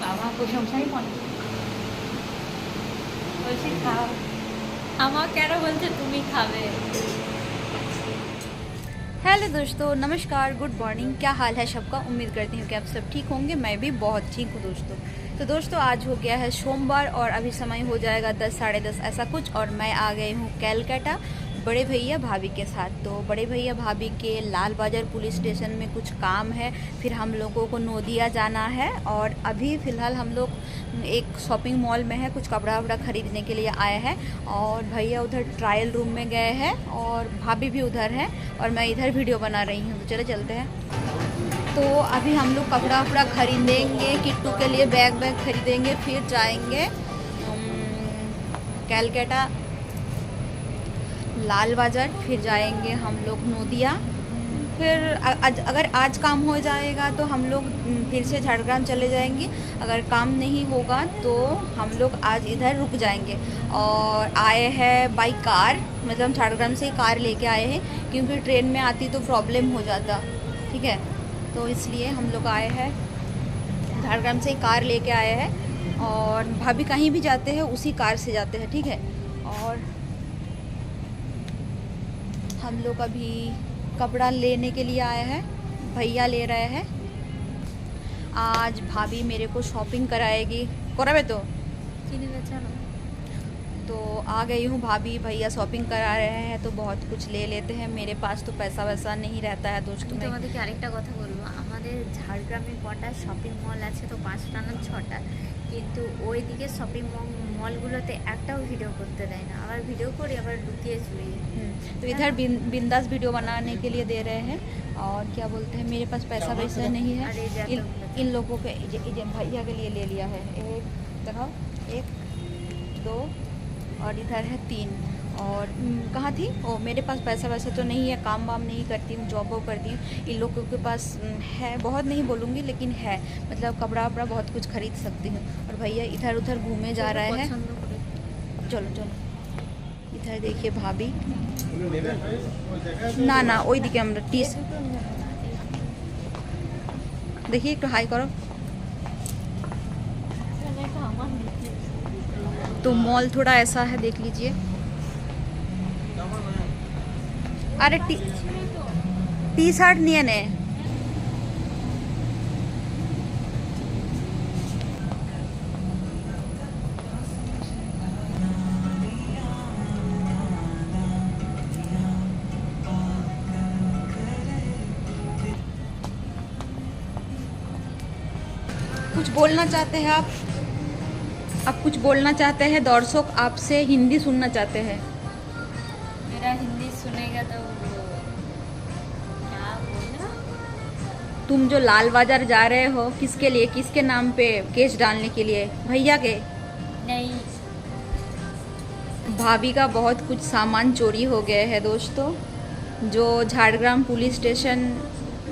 বাবা প্রশংসাই করে বলছি খাও। আমার কেন বলছে তুমি খাবে। हेलो दोस्तों, नमस्कार, गुड मॉर्निंग। क्या हाल है सबका? उम्मीद करती हूँ कि आप सब ठीक होंगे। मैं भी बहुत ठीक हूँ दोस्तों। तो दोस्तों आज हो गया है सोमवार और अभी समय हो जाएगा 10 साढ़े 10 ऐसा कुछ, और मैं आ गई हूँ कैलकाटा बड़े भैया भाभी के साथ। तो बड़े भैया भाभी के लाल बाज़ार पुलिस स्टेशन में कुछ काम है, फिर हम लोगों को नोदिया जाना है, और अभी फ़िलहाल हम लोग एक शॉपिंग मॉल में है, कुछ कपड़ा वपड़ा ख़रीदने के लिए आए हैं। और भैया उधर ट्रायल रूम में गए हैं और भाभी भी उधर है, और मैं इधर वीडियो बना रही हूँ। तो चले चलते हैं। तो अभी हम लोग कपड़ा वपड़ा खरीदेंगे, किट्टू के लिए बैग खरीदेंगे, फिर जाएंगे कैलकाटा लाल बाज़ार, फिर जाएंगे हम लोग नोदिया। फिर अगर आज काम हो जाएगा तो हम लोग फिर से झाड़ग्राम चले जाएंगे। अगर काम नहीं होगा तो हम लोग आज इधर रुक जाएंगे। और आए हैं बाई कार, मतलब हम झाड़ग्राम से ही कार लेके आए हैं, क्योंकि ट्रेन में आती तो प्रॉब्लम हो जाता। ठीक है, तो इसलिए हम लोग आए हैं झाड़ग्राम से ही कार लेके आए हैं। और भाभी कहीं भी जाते हैं उसी कार से जाते हैं। ठीक है, और हम लोग अभी कपड़ा लेने के लिए आए हैं, भैया ले रहे हैं। आज भाभी मेरे को शॉपिंग कराएगी, करावे तो चीनी बेचा ना। तो आ गई हूँ, भाभी भैया शॉपिंग करा रहे हैं तो बहुत कुछ ले लेते हैं। मेरे पास तो पैसा वैसा नहीं रहता है दोस्तों। আমি তোমাদেরকে আরেকটা কথা বলবো, আমাদের ঝাড়গ্রামে কটা শপিং মল আছে? তো 5টা না 6টা, কিন্তু ওইদিকে শপিং মলগুলোতে একটাও ভিডিও করতে দেয় না। আবার ভিডিও করি আবার लुकिए चुरी। तो इधर बिंदास वीडियो बनाने के लिए दे रहे हैं। और क्या बोलते हैं, मेरे पास पैसा वैसा नहीं है। इन लोगों के भैया के लिए ले लिया है। एक दिखाओ, 1 2 और इधर है 3। और कहाँ थी ओ, मेरे पास पैसा वैसा तो नहीं है, काम वाम नहीं करती हूँ, जॉब वॉब करती हूँ। इन लोगों के पास है, बहुत नहीं बोलूँगी लेकिन है, मतलब कपड़ा वपड़ा बहुत कुछ खरीद सकती हूँ। और भैया इधर उधर घूमे जा रहे हैं। चलो चलो, इधर देखिए भाभी ना ना ওই দিকে আমরা টিস देखिए, एक तो हाई करो। तो मॉल थोड़ा ऐसा है, देख लीजिए। अरे टी शर्ट नहीं है। कुछ बोलना चाहते हैं आप कुछ बोलना चाहते हैं? दर्शक आपसे हिंदी सुनना चाहते हैं। मेरा हिंदी सुनेगा तो क्या बोलना। तुम जो लाल बाजार जा रहे हो, किसके लिए, किसके नाम पे केस डालने के लिए? भैया के? नहीं, भाभी का बहुत कुछ सामान चोरी हो गया है दोस्तों, जो झाड़ग्राम पुलिस स्टेशन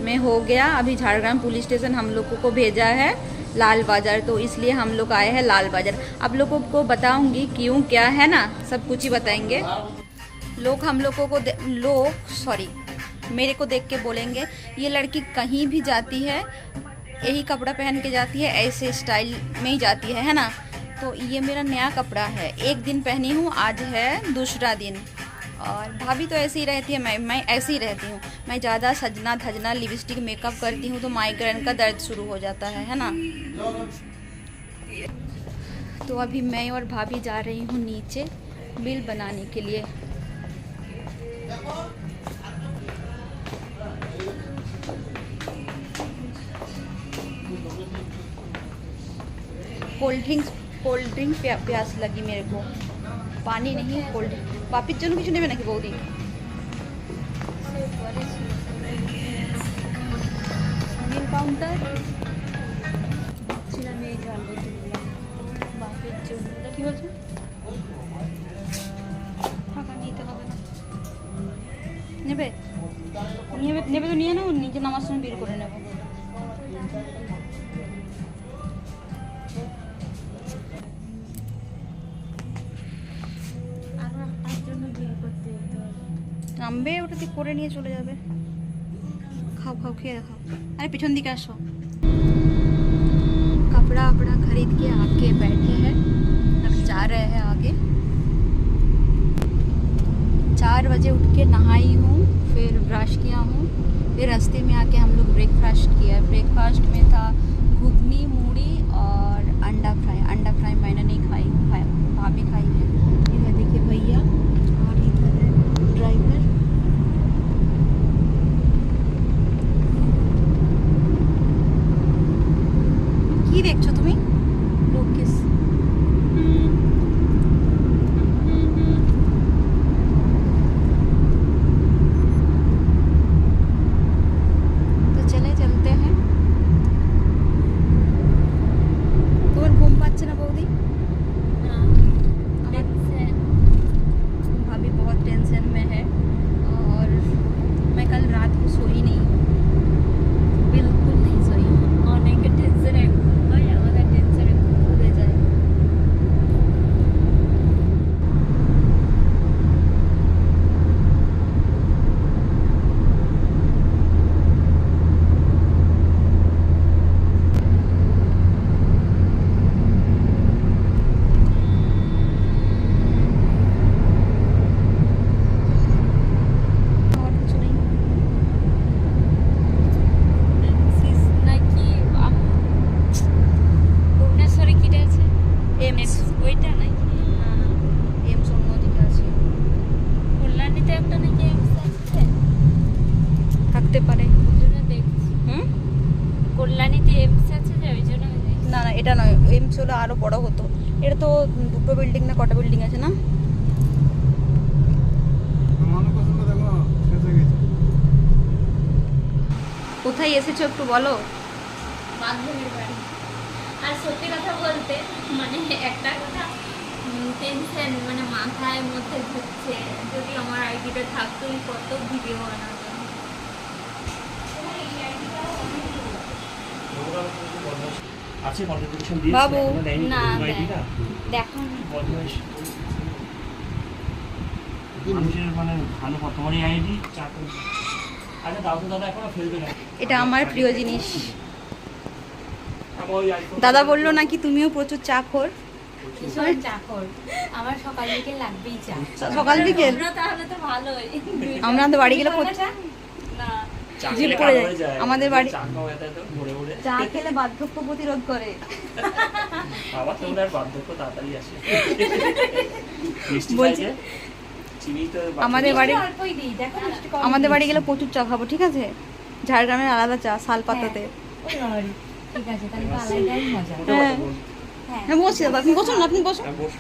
में हो गया। अभी झाड़ग्राम पुलिस स्टेशन हम लोगों को भेजा है लाल बाज़ार, तो इसलिए हम लोग आए हैं लाल बाज़ार। आप लोगों को बताऊंगी क्यों क्या है ना, सब कुछ ही बताएंगे। लोग हम लोगों को मेरे को देख के बोलेंगे ये लड़की कहीं भी जाती है यही कपड़ा पहन के जाती है, ऐसे स्टाइल में ही जाती है ना। तो ये मेरा नया कपड़ा है, एक दिन पहनी हूँ, आज है दूसरा दिन। और भाभी तो ऐसे ही रहती है, मैं ऐसे ही रहती हूँ। मैं ज़्यादा सजना धजना लिपस्टिक मेकअप करती हूँ तो माइग्रेन का दर्द शुरू हो जाता है ना। तो अभी मैं और भाभी जा रही हूँ नीचे बिल बनाने के लिए। কোল্ড ড্রিঙ্ক প্যাস লাগি मेरे को, पानी नहीं है, कोल्ड ड्रिंक। बापिर जन किछु नेबे नाकि बौदी? बिल काउंटर ছিলাম এই জল বোতলগুলো বাপির জন্য। কি বলছো? টাকা নিতে হবে না, নেবে নেবে তো নিয়ে নাও, নিজে নামার সময় বিল করে নেবো। নামবে, ওটা ঠিক করে নিয়ে চলে যাবে। খাও খাও, খেয়ে দেখাও। আরে পিছন দিকে আসো। आ रहे हैं आगे। 4 बजे उठ के नहाई हूँ, फिर ब्रश किया हूँ, फिर रास्ते में आके हम लोग ब्रेकफास्ट किया। ब्रेकफास्ट में था घुगनी, मूढ़ी और अंडा फ्राई। अंडा फ्राई मैंने नहीं खाई, भाभी खाई है। इधर देखिए भैया और इधर है ड्राइवर। কি দেখছো তুমি? লোকেশ তো চলতে हैं। তোমার ঘুম পাচ্ছে না বৌদি? भाभी बहुत टेंशन में है और मैं कल रात को सोई नहीं हूँ, बिल्कुल नहीं सोई हूँ। অনেক টেনশন হয়, আমাদের টেনশন भूले जाए। और कुछ नहीं। নাকি ভুবনেশ্বরে কি আছে এমস ওইটা নাকি এমস অন্যদিকে আছে, কল্যাণীতে একটা নাকি এমস আছে, থাকতে পারে। ওই জন্য দেখছি হুম, কল্যাণীতে এমস আছে যে ওই জন্য আমি দেখছি। না না এটা নয়, এমস হলে আরো বড় হতো। এটা তো দুটো বিল্ডিং না কটা বিল্ডিং আছে না? কোথায় এসেছো একটু বলো। বান্ধবীর বাড়ি। আর সত্যি কথা বলতে মানে একটা কথা টেনশন মানে মাথায় মধ্যে ঘুরছে, যদি আমার আইডিটা থাকতো আমি কত ভিডিও বানাতাম। আছে কন্ট্রিবিউশন দিয়েছে বাবু, এখনো দেয়নি না, আইডিটা দেখো বদমাইশ মানুষের মানে ভালো কত তোমার আইডি চাকরি। আচ্ছা দাও তো দাদা, এখনো ফেলবে না। এটা আমার প্রিয় জিনিস। আমার ওই iPhone দাদা বললো নাকি তুমিও প্রচুর চা খোর। ভীষণ চাকর, আমার সকাল থেকে লাগবেই চা। সকাল বিকেল আমরা তাহলে তো ভালোই। আমরা তো বাড়ি গেলে না চা জিভ খেলে পড়ে কালো যায়। হয়ে যায়। আমাদের বাড়ি- চা খাওয়া এত ভরে ভরে চা খেলে বার্ধক্য প্রতিরোধ করে। বাবা তোমার আর বার্ধক্য তাড়াতাড়ি আসে। মিষ্টি বলছি- খাইছে চিনি তো আমাদের বাড়ি- অল্পই দিই, দেখো মিষ্টি কম আমাদের বাড়ি দিয়েছি। গেলে প্রচুর চা খাবো, ঠিক আছে? ঝাড়গ্রামের আলাদা চা, শাল পাতাতে। ওই বাবারে, ঠিক আছে তাহলে তো আলাদাই মজা। ওটা হ্যাঁ। বল। হ্যাঁ হ্যাঁ বসছি দাদা, আপনি বসুন, আপনি বসুন, হ্যাঁ, বস।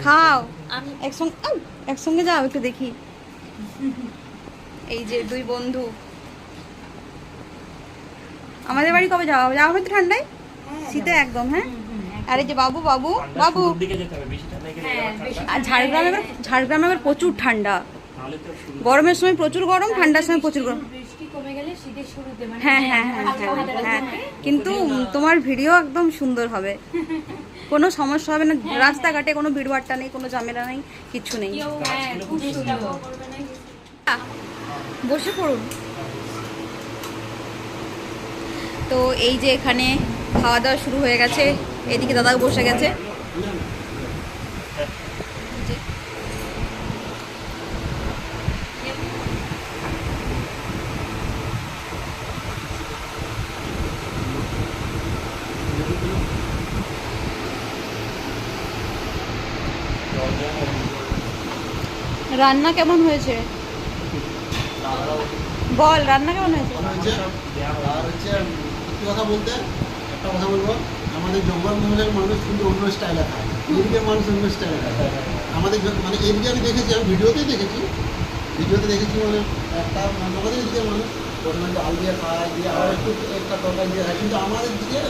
খাও। আমি একসঙ্গে একসঙ্গে যাও, একটু দেখি। এই যে দুই বন্ধু। আমাদের বাড়ি কবে যাওয়া হবে? যাওয়া হবে তো ঠান্ডায়, শীতে একদম। হ্যাঁ, আর এই যে বাবু বাবু ঠান্ডা বাবু। শুরুর দিকে যেতে হবে, বেশি ঠান্ডা গেলে হ্যাঁ, আবার বেশি ঠান্ডা। আর ঝাড়গ্রামে আবার প্রচুর ঠান্ডা। নাহলে তো শুরু গরমের সময় প্রচুর গরম, ঠান্ডার সময় প্রচুর গরম। বৃষ্টি কমে গেলে শীতের শুরুতে মানে হ্যাঁ হ্যাঁ হ্যাঁ হালকা হ্যাঁ হালকা হ্যাঁ থাকে। কিন্তু তোমার ভিডিও একদম সুন্দর হবে, কোনো সমস্যা হবে না। রাস্তাঘাটে কোনো ভিড়ভাট্টা নেই, কোনো ঝামেলা নেই, কিচ্ছু নেই। কেউ হ্যাঁ খুব সুন্দর করবে না। বসে পড়ুন। তো এই যে এখানে খাওয়া দাওয়া শুরু হয়ে গেছে, এদিকে দাদাও বসে গেছে। রান্না কেমন হয়েছে বল, রান্না কেমন হয়েছে? আর হচ্ছে সত্যি কথা বলতে একটা কথা বলবো, আমাদের জঙ্গলমহলের মানুষ কিন্তু অন্য স্টাইলে খায়, এদিকের মানুষ অন্য স্টাইলে খায়। আমাদের মানে এদিকে আমি দেখেছি, আমি ভিডিওতে দেখেছি মানে একটা আমাদের এদিকের মানুষ প্রথমে ডাল দিয়ে খায়, দিয়ে আবার একটু একটা তরকারি দিয়ে খায়, কিন্তু আমাদের দিকে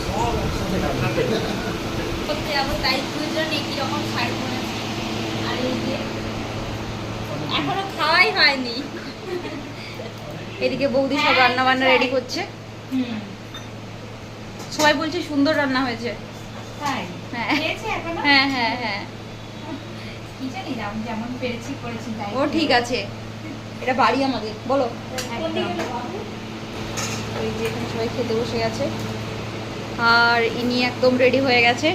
সব একসাথে খায়। করতে যাবো তাই দুজন একই রকম শাড়ি পরেছে। আর এই যে এখনো খাওয়াই হয়নি। এদিকে বৌদি সব রান্না বান্না রেডি করছে। সবাই বলছে সুন্দর রান্না হয়েছে। তাই হ্যাঁ খেয়েছে এখনো? হ্যাঁ হ্যাঁ হ্যাঁ, কি জানি আমি যেমন পেরেছি করেছি তাই। ও ঠিক আছে, এটা বাড়ি আমাদের। বলো। একদম। ওই যে এখানে সবাই খেতে বসে গেছে, আর ইনি একদম রেডি হয়ে গেছে।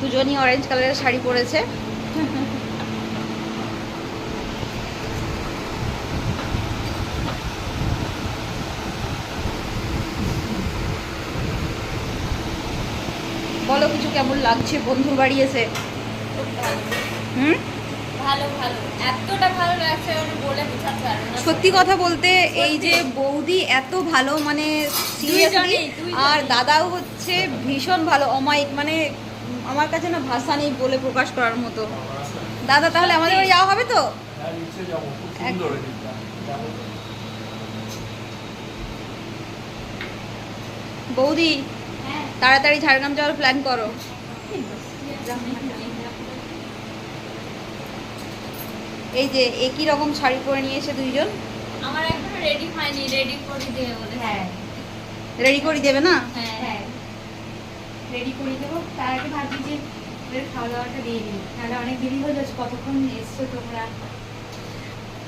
দুজনই অরেঞ্জ কালারের শাড়ি পরেছে। বলো কিছু, কেমন লাগছে বন্ধুর বাড়ি এসে? হুম, ভালো ভালো, এতটা ভালো লাগছে আমি বলে বোঝাতে পারবো না। সত্যি কথা বলতে এই যে বৌদি এত ভালো, মানে সিরিয়াসলি, দুইজনেই। আর দাদাও হচ্ছে ভীষণ ভালো, অমায়িক, মানে আমার কাছে না ভাষা নেই বলে প্রকাশ করার মতো। দাদা তাহলে আমাদের বাড়ি যাওয়া হবে তো? হ্যাঁ নিশ্চয়ই যাবো, খুব সুন্দর এদিকটা। যাবো। বৌদি হ্যাঁ তাড়াতাড়ি ঝাড়গ্রাম যাওয়ার প্ল্যান করো। এই যে একই রকম শাড়ি পরে নিয়েছে দুইজন। আমার এখনো রেডি হয়নি, রেডি করে দিয়ে বলে। হ্যাঁ রেডি করে দেবে না? হ্যাঁ রেডি করে দেবো। তার আগে ভাবছি যে ওদের খাওয়া দাওয়াটা দিয়ে দিই, তাহলে অনেক দেরি হয়ে যাচ্ছে। কতক্ষণ এসছো তোমরা?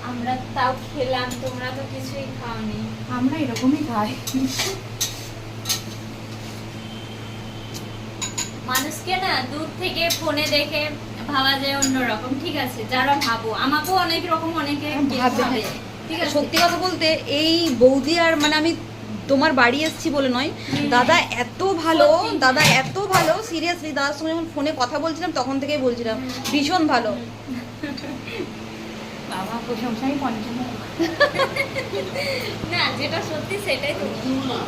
আমরা তাও খেলাম, তোমরা তো কিছুই খাওনি। আমরা এরকমই খাই। মানুষকে না দূর থেকে ফোনে দেখে ভাবা যায় অন্যরকম, ঠিক আছে? যারা ভাবো, আমাকেও অনেক রকম অনেকে ভাবে, ভাবে, হ্যাঁ। ঠিক আছে? সত্যি কথা বলতে এই বৌদি আর মানে আমি তোমার বাড়ি এসেছি বলে নয়, দাদা এত ভালো, সত্যি। দাদা এত ভালো, সিরিয়াসলি দাদার সঙ্গে যখন ফোনে কথা বলছিলাম তখন থেকেই বলছিলাম ভীষণ ভালো। বাবা প্রশংসাই পঞ্চম। না, যেটা সত্যি সেটাই তো। না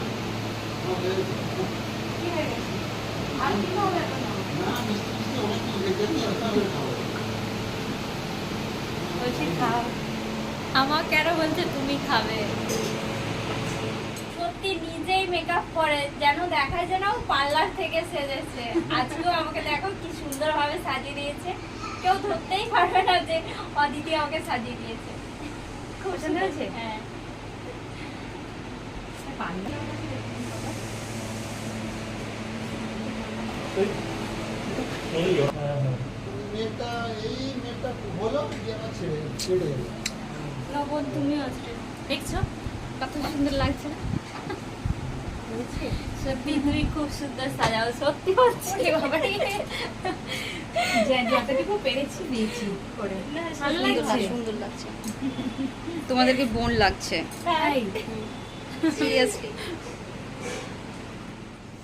কি হয়ে গেছে? আর কি হবে এখন? না মিষ্টি মিষ্টি অনেক কিছু দেখতে খাবো। বলছি খাও। আমার কেন বলছে তুমি খাবে? সত্যি নিজেই মেকআপ করে, যেন দেখায় যেন পার্লার থেকে সেজেছে। আজকেও আমাকে দেখো কি সুন্দরভাবে সাজিয়ে দিয়েছে, কেউ ধরতেই পারবে না যে অদিতি আমাকে সাজিয়ে দিয়েছে। খুব পছন্দ সুন্দর হয়েছে? হ্যাঁ। এই হ্যাঁ হ্যাঁ। মেয়েটা এই মেয়েটা হলো যে আমার ছেড়ে ছেড়ে গেল। লবণ তুমিও আজকে দেখছো কত সুন্দর লাগছে না? সত্যি তুমি খুব সুন্দর সাজাও, সত্যি হচ্ছে বাবা। যতটুকু পেরেছি দিয়েছি করে। ভালো সুন্দর লাগছে। লাগছে, সুন্দর লাগছে। তোমাদেরকে বোন লাগছে তাই সিরিয়াসলি।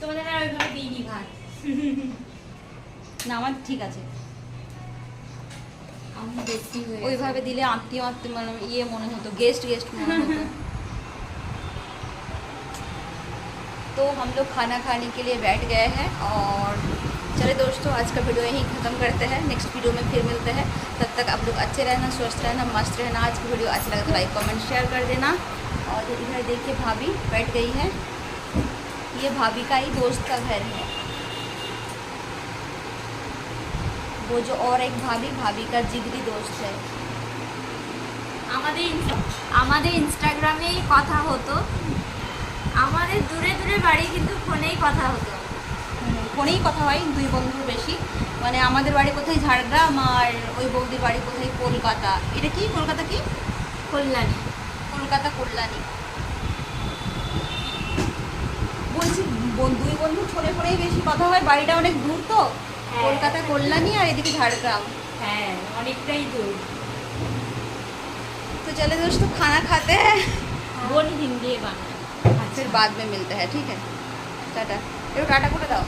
তোমাদের আর ওইভাবে দিইনি ভাত। না আমার ঠিক আছে, আমি বেশি হয়ে ওইভাবে দিলে আত্মীয় আত্মীয় মানে ইয়ে মনে হতো, गेस्ट गेस्ट मने होता। तो हम लोग खाना खाने के लिए बैठ गए हैं और चलिए दोस्तों आज का वीडियो यहीं ख़त्म करते हैं, नेक्स्ट वीडियो में फिर मिलते हैं। तब तक आप लोग अच्छे रहना, स्वस्थ रहना, मस्त रहना। आज की वीडियो अच्छा लगा तो लाइक कमेंट शेयर कर देना। और इधर देखिए भाभी बैठ गई है, ये भाभी का ही दोस्त का घर है। वो जो और एक भाभी, भाभी का जिगरी दोस्त है। আমাদের ইনস্টাগ্রামেই কথা হতো, আমাদের দূরে দূরে বাড়ি কিন্তু ফোনেই কথা হতো। ফোনেই কথা হয় দুই বন্ধুর বেশি, মানে আমাদের বাড়ি কোথায় ঝাড়গ্রাম আর ওই বৌদির বাড়ি কোথায় কলকাতা। এটা কি কলকাতা কি? কল্যাণী। কলকাতা কল্যাণী। বলছি দুই বন্ধু ফোনে ফোনেই বেশি কথা হয়, বাড়িটা অনেক দূর তো। হ্যাঁ। কলকাতা কল্যাণী আর এদিকে ঝাড়গ্রাম। হ্যাঁ অনেকটাই দূর। तो चले दोस्तों खाना खाते हैं, বোন হিন্দি বাংলা। फिर बाद में मिलते हैं, ठीक है? टाटा। टाटा को दाओ।